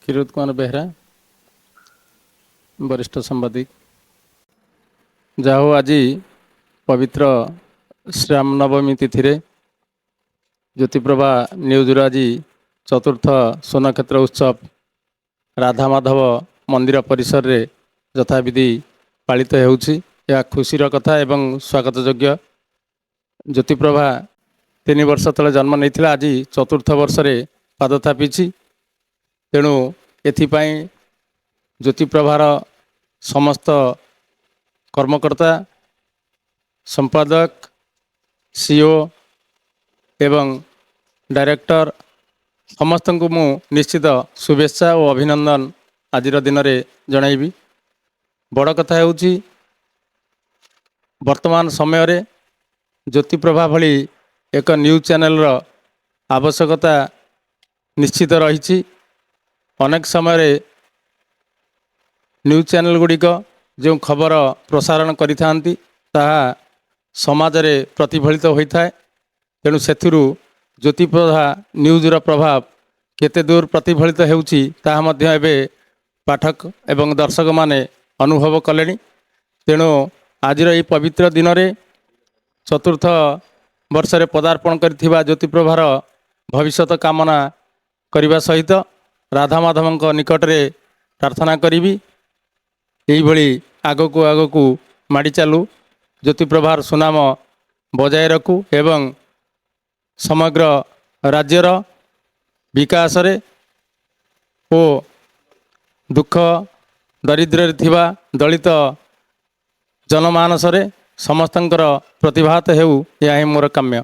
किरोत कुमार बेहरा वरिष्ठ सांबादिक। जाहो आज पवित्र श्रीराम नवमी तिथि रे ज्योतिप्रभा न्यूज आज चतुर्थ सोनक्षेत्र उत्सव राधा माधव मंदिर परिसर रे यथाविधि पालित होउछि। यह खुशीर कथा एवं स्वागत योग्य। ज्योतिप्रभा 3 वर्ष तले जन्म नहीं आज चतुर्थ वर्ष रे पाद थापिछि। तेणु एथिपाई ज्योतिप्रभार समस्त कर्मकर्ता संपादक सीओ एवं डायरेक्टर समस्त को मु निश्चित शुभेच्छा और अभिनंदन आज दिन में जनइबी। बड़ कथा होउछि वर्तमान समय रे ज्योतिप्रभा भली एक न्यूज चैनल रो आवश्यकता निश्चित रही। अनेक समय रे न्यूज चैनल गुड़िक जो खबर प्रसारण करिथांती ताहा समाज रे प्रतिफलित होता है। तेणु सेथिरु ज्योतिप्रभा न्यूज रो प्रभाव केते दूर प्रतिफलित हेउछि ताहा मध्य एबे पाठक एवं दर्शक माने अनुभव कलेनी। तेणु आजिर এই पवित्र दिन रे चतुर्थ वर्ष रे पदार्पण करिथिबा ज्योतिप्रभार भविष्यत कामना करिबा सहित राधा माधवଙ୍କ निकटरे प्रार्थना करिबी यही आगकू आगकू माड़ी चालू ज्योतिप्रभार सुनाम बजाय रखू एवं समग्र राज्यर विकास रे ओ दुख दरिद्र थिबा दलित जनमानस रे समस्तंकर प्रतिभात हेउ या मोर काम्य।